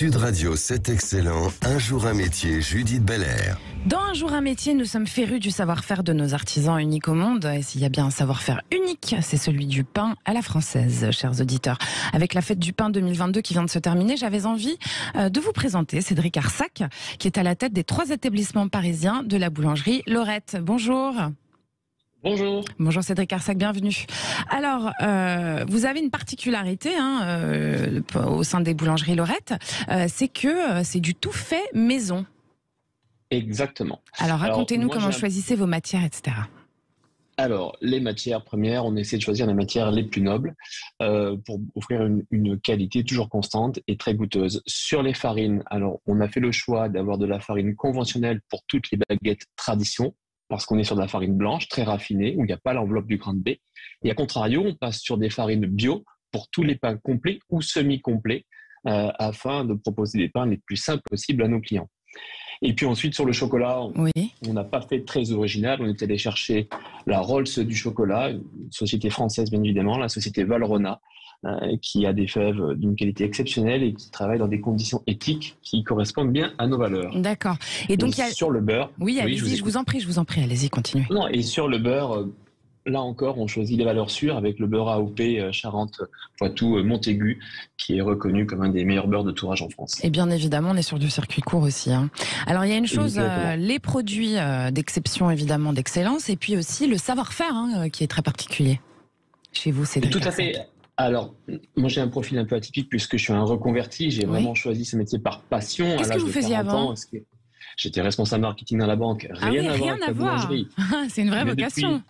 Sud Radio, c'est excellent. Un jour un métier, Judith Belair. Dans Un jour un métier, nous sommes férus du savoir-faire de nos artisans uniques au monde. Et s'il y a bien un savoir-faire unique, c'est celui du pain à la française, chers auditeurs. Avec la fête du pain 2022 qui vient de se terminer, j'avais envie de vous présenter Cédric Arsac, qui est à la tête des 3 établissements parisiens de la boulangerie Laurette. Bonjour. Bonjour. Bonjour Cédric Arsac, bienvenue. Alors, vous avez une particularité au sein des boulangeries Laurette, c'est que c'est du tout fait maison. Exactement. Alors racontez-nous comment choisissez vos matières, etc. Alors, les matières premières, on essaie de choisir les matières les plus nobles pour offrir une qualité toujours constante et très goûteuse. Sur les farines, alors on a fait le choix d'avoir de la farine conventionnelle pour toutes les baguettes tradition, parce qu'on est sur de la farine blanche, très raffinée, où il n'y a pas l'enveloppe du grain de blé. Et à contrario, on passe sur des farines bio pour tous les pains complets ou semi-complets, afin de proposer des pains les plus simples possibles à nos clients. Et puis ensuite, sur le chocolat, on n'a pas fait très original. On est allé chercher la Rolls du chocolat, une société française bien évidemment, la société Valrhona, qui a des fèves d'une qualité exceptionnelle et qui travaille dans des conditions éthiques qui correspondent bien à nos valeurs. D'accord. Et donc, sur le beurre... Oui, allez-y, je vous en prie, allez-y, continuez. Non, et sur le beurre... Là encore, on choisit les valeurs sûres avec le beurre AOP Charente-Poitou-Montaigu, qui est reconnu comme un des meilleurs beurres de tourage en France. Et bien évidemment, on est sur du circuit court aussi. Alors, il y a une chose, les produits d'exception, évidemment, d'excellence, et puis aussi le savoir-faire, qui est très particulier chez vous, Cédric. Tout à fait. Alors, moi, j'ai un profil un peu atypique puisque je suis un reconverti. J'ai vraiment choisi ce métier par passion. Qu'est-ce que vous faisiez avant ? J'étais responsable marketing dans la banque. Rien à voir avec la boulangerie. C'est une vraie vocation.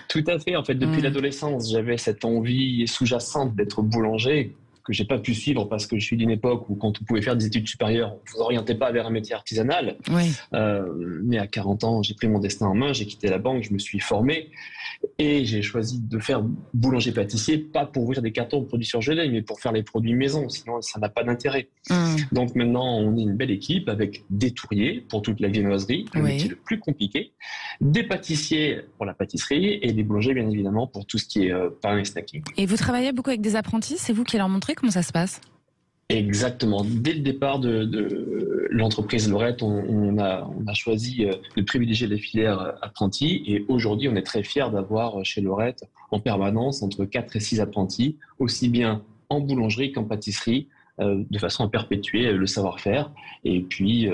Tout à fait. En fait, depuis l'adolescence, j'avais cette envie sous-jacente d'être boulanger que j'ai pas pu suivre parce que je suis d'une époque où quand on pouvait faire des études supérieures, on vous orientait pas vers un métier artisanal. Mais à 40 ans, j'ai pris mon destin en main, j'ai quitté la banque, je me suis formé et j'ai choisi de faire boulanger-pâtissier, pas pour ouvrir des cartons de produits surgelés, mais pour faire les produits maison, sinon ça n'a pas d'intérêt. Donc maintenant, on est une belle équipe avec des touriers pour toute la viennoiserie, le métier le plus compliqué, des pâtissiers pour la pâtisserie et des boulangers, bien évidemment, pour tout ce qui est pain et snacking. Et vous travaillez beaucoup avec des apprentis, c'est vous qui leur montrez comment ça se passe ? Exactement. Dès le départ de l'entreprise Laurette, on a choisi de privilégier les filières apprentis et aujourd'hui, on est très fiers d'avoir chez Laurette en permanence entre 4 et 6 apprentis, aussi bien en boulangerie qu'en pâtisserie, de façon à perpétuer le savoir-faire et puis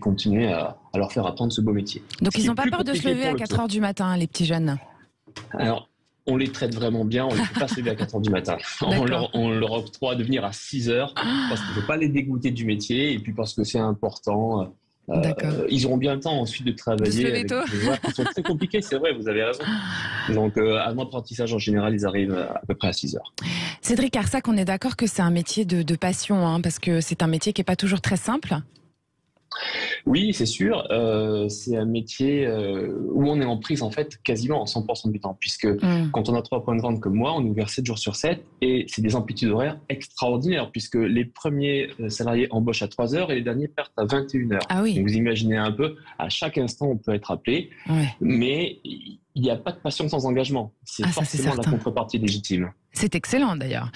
continuer à leur faire apprendre ce beau métier. Donc ils n'ont pas peur de se lever à 4 heures du matin, les petits jeunes ? Alors, on les traite vraiment bien, on ne les fait pas se lever à 4 heures du matin. On leur octroie de venir à 6 heures parce qu'on ne veut pas les dégoûter du métier et puis parce que c'est important. Ils auront bien le temps ensuite de travailler. De se lever tôt. Des horaires qui sont très compliqués, c'est vrai, vous avez raison. Donc, à mon apprentissage, en général, ils arrivent à peu près à 6 heures. Cédric Arsac, on est d'accord que c'est un métier de passion, parce que c'est un métier qui n'est pas toujours très simple. Oui, c'est sûr. C'est un métier où on est en prise en fait quasiment en 100% du temps, puisque quand on a 3 points de vente comme moi, on est ouvert 7 jours sur 7 et c'est des amplitudes horaires extraordinaires, puisque les premiers salariés embauchent à 3 heures et les derniers partent à 21 heures. Ah oui. Donc vous imaginez un peu, à chaque instant on peut être appelé, mais il n'y a pas de passion sans engagement. C'est forcément la contrepartie légitime. C'est excellent d'ailleurs.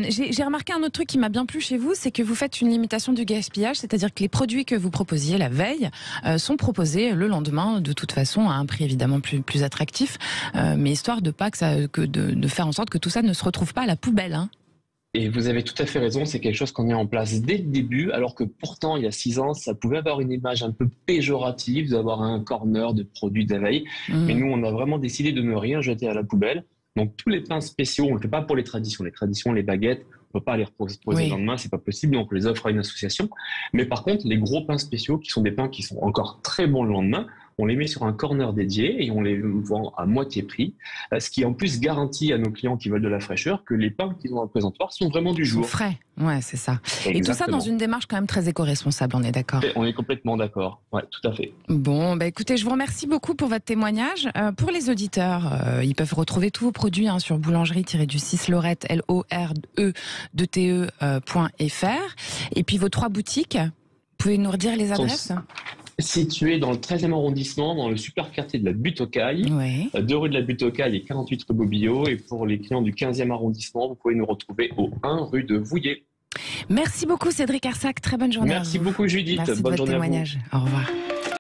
J'ai remarqué un autre truc qui m'a bien plu chez vous, c'est que vous faites une limitation du gaspillage, c'est-à-dire que les produits que vous proposiez la veille sont proposés le lendemain, de toute façon à un prix évidemment plus attractif, mais histoire de faire en sorte que tout ça ne se retrouve pas à la poubelle. Et vous avez tout à fait raison, c'est quelque chose qu'on met en place dès le début, alors que pourtant, il y a 6 ans, ça pouvait avoir une image un peu péjorative d'avoir un corner de produits de la veille. Mais nous, on a vraiment décidé de ne rien jeter à la poubelle. Donc, tous les pains spéciaux, on ne le fait pas pour les traditions. Les traditions, les baguettes, on ne peut pas les reposer le lendemain, c'est pas possible, donc on les offre à une association. Mais par contre, les gros pains spéciaux, qui sont des pains qui sont encore très bons le lendemain, on les met sur un corner dédié et on les vend à moitié prix, ce qui en plus garantit à nos clients qui veulent de la fraîcheur que les pains qu'ils ont dans le présentoir sont vraiment du jour. Sont frais, c'est ça. Exactement. Et tout ça dans une démarche quand même très éco-responsable, on est d'accord ? On est complètement d'accord, tout à fait. Bon, écoutez, je vous remercie beaucoup pour votre témoignage. Pour les auditeurs, ils peuvent retrouver tous vos produits sur boulangerie-du-6 Laurette, LORE2TE.fr. Et puis vos 3 boutiques, vous pouvez nous redire les adresses ? Situé dans le 13e arrondissement, dans le super quartier de la Butte aux Cailles, 2 rue de la Butte aux Cailles et 48 rue Bobillot. Et pour les clients du 15e arrondissement, vous pouvez nous retrouver au 1 rue de Vouillers. Merci beaucoup Cédric Arsac, très bonne journée. Merci beaucoup Judith, Merci de bonne votre journée témoignage. à vous. Au revoir.